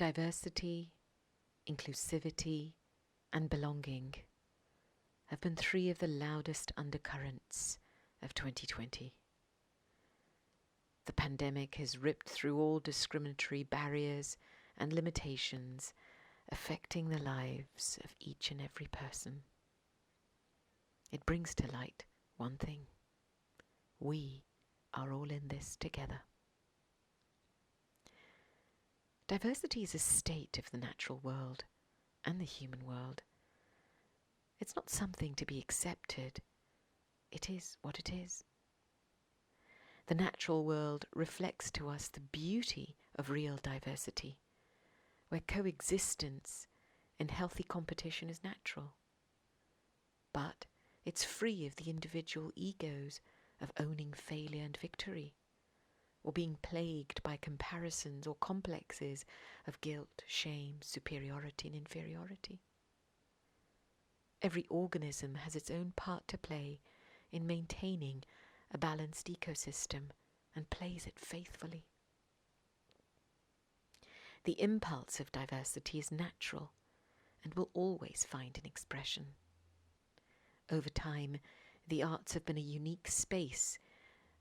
Diversity, inclusivity, and belonging have been three of the loudest undercurrents of 2020. The pandemic has ripped through all discriminatory barriers and limitations, affecting the lives of each and every person. It brings to light one thing: we are all in this together. Diversity is a state of the natural world and the human world. It's not something to be accepted. It is what it is. The natural world reflects to us the beauty of real diversity, where coexistence and healthy competition is natural. But it's free of the individual egos of owning failure and victory, or being plagued by comparisons or complexes of guilt, shame, superiority and inferiority. Every organism has its own part to play in maintaining a balanced ecosystem and plays it faithfully. The impulse of diversity is natural and will always find an expression. Over time, the arts have been a unique space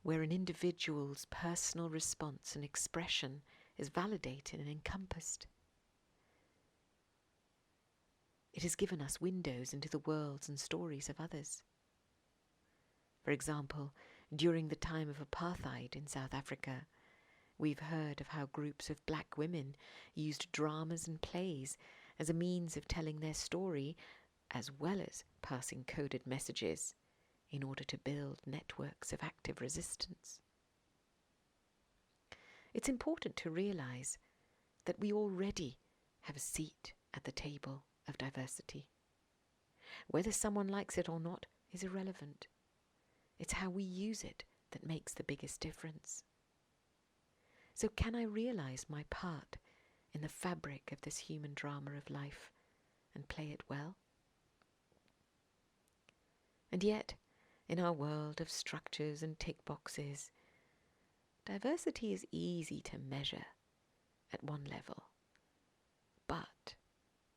where an individual's personal response and expression is validated and encompassed. It has given us windows into the worlds and stories of others. For example, during the time of apartheid in South Africa, we've heard of how groups of black women used dramas and plays as a means of telling their story, as well as passing coded messages in order to build networks of active resistance. It's important to realize that we already have a seat at the table of diversity. Whether someone likes it or not is irrelevant. It's how we use it that makes the biggest difference. So can I realize my part in the fabric of this human drama of life and play it well? And yet, in our world of structures and tick boxes, diversity is easy to measure at one level, but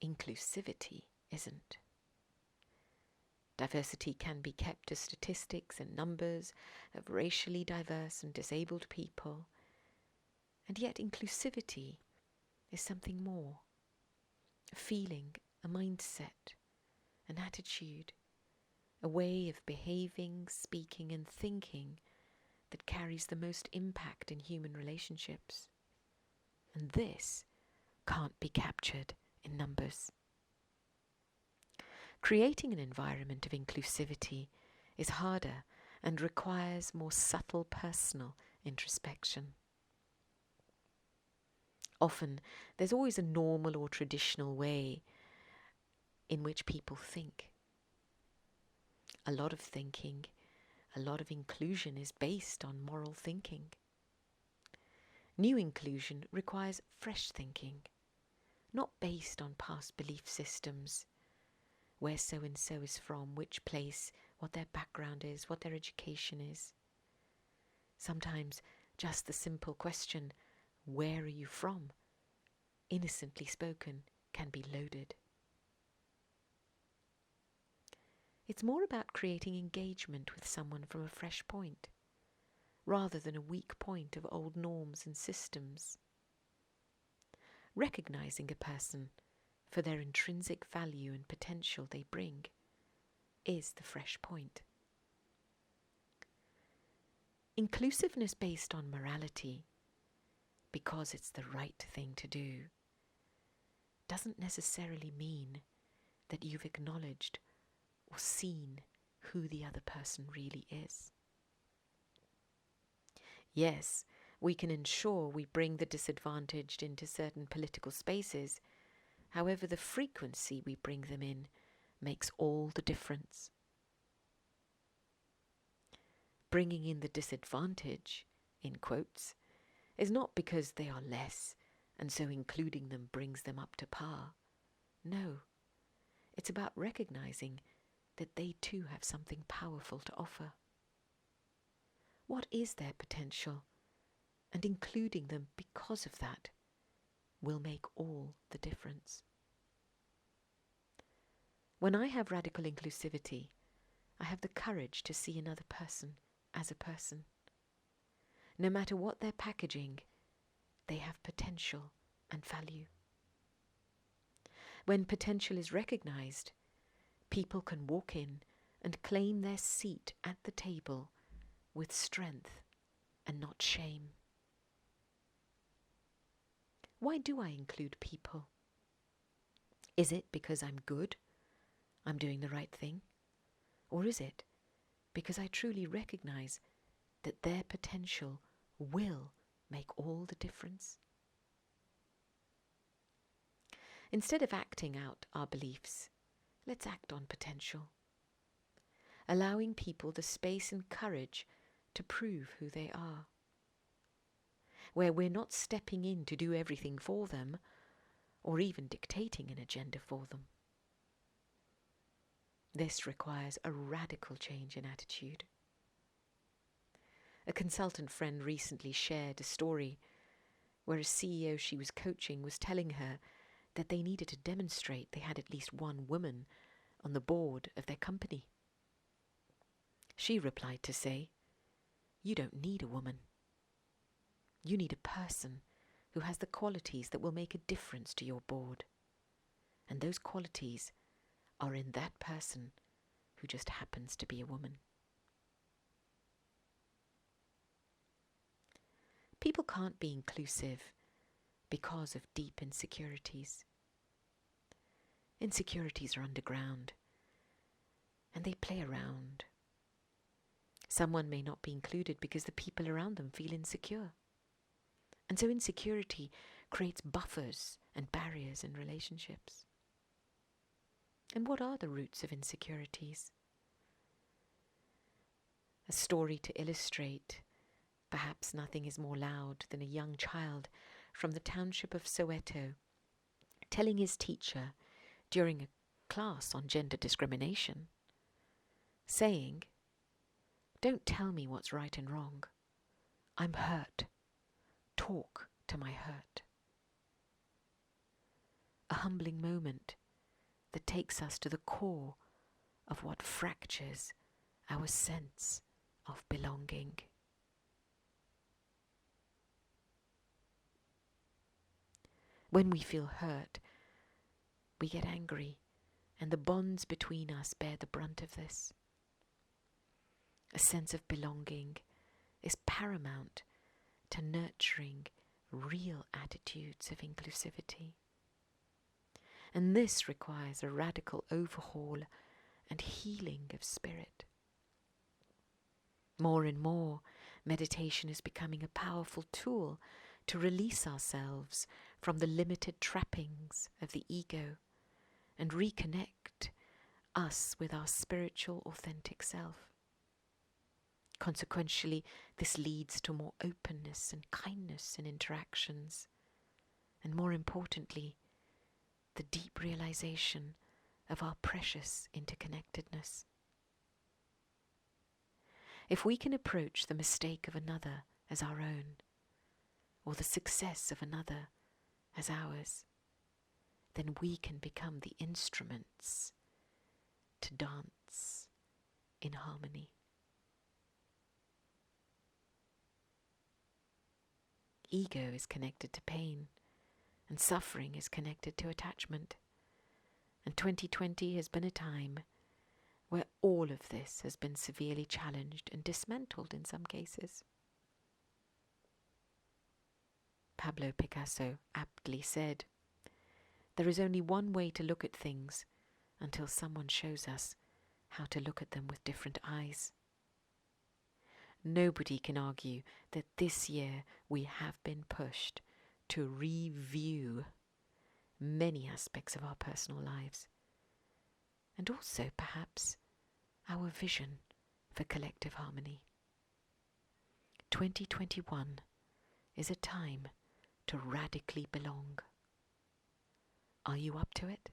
inclusivity isn't. Diversity can be kept to statistics and numbers of racially diverse and disabled people, and yet inclusivity is something more: a feeling, a mindset, an attitude, a way of behaving, speaking and thinking that carries the most impact in human relationships. And this can't be captured in numbers. Creating an environment of inclusivity is harder and requires more subtle personal introspection. Often, there's always a normal or traditional way in which people think. A lot of thinking, a lot of inclusion is based on moral thinking. New inclusion requires fresh thinking, not based on past belief systems, where so-and-so is from, which place, what their background is, what their education is. Sometimes just the simple question, "Where are you from?" innocently spoken, can be loaded. It's more about creating engagement with someone from a fresh point, rather than a weak point of old norms and systems. Recognizing a person for their intrinsic value and potential they bring is the fresh point. Inclusiveness based on morality, because it's the right thing to do, doesn't necessarily mean that you've acknowledged or seen who the other person really is. Yes, we can ensure we bring the disadvantaged into certain political spaces. However, the frequency we bring them in makes all the difference. Bringing in the disadvantage, in quotes, is not because they are less and so including them brings them up to par. No, it's about recognizing that they too have something powerful to offer. What is their potential? And including them because of that, will make all the difference. When I have radical inclusivity, I have the courage to see another person as a person. No matter what their packaging, they have potential and value. When potential is recognized, people can walk in and claim their seat at the table with strength and not shame. Why do I include people? Is it because I'm good? I'm doing the right thing? Or is it because I truly recognize that their potential will make all the difference? Instead of acting out our beliefs, let's act on potential, allowing people the space and courage to prove who they are, where we're not stepping in to do everything for them or even dictating an agenda for them. This requires a radical change in attitude. A consultant friend recently shared a story where a CEO she was coaching was telling her that they needed to demonstrate they had at least one woman on the board of their company. She replied to say, "You don't need a woman. You need a person who has the qualities that will make a difference to your board. And those qualities are in that person who just happens to be a woman." People can't be inclusive because of deep insecurities. Insecurities are underground, and they play around. Someone may not be included because the people around them feel insecure. And so insecurity creates buffers and barriers in relationships. And what are the roots of insecurities? A story to illustrate, perhaps nothing is more loud than a young child from the township of Soweto telling his teacher during a class on gender discrimination, saying, "Don't tell me what's right and wrong. I'm hurt. Talk to my hurt." A humbling moment that takes us to the core of what fractures our sense of belonging. When we feel hurt, we get angry, and the bonds between us bear the brunt of this. A sense of belonging is paramount to nurturing real attitudes of inclusivity. And this requires a radical overhaul and healing of spirit. More and more, meditation is becoming a powerful tool to release ourselves from the limited trappings of the ego and reconnect us with our spiritual, authentic self. Consequentially, this leads to more openness and kindness in interactions, and more importantly, the deep realization of our precious interconnectedness. If we can approach the mistake of another as our own, or the success of another as ours, then we can become the instruments to dance in harmony. Ego is connected to pain, and suffering is connected to attachment. And 2020 has been a time where all of this has been severely challenged and dismantled in some cases. Pablo Picasso aptly said, "There is only one way to look at things until someone shows us how to look at them with different eyes." Nobody can argue that this year we have been pushed to review many aspects of our personal lives, and also perhaps our vision for collective harmony. 2021 is a time to radically belong. Are you up to it?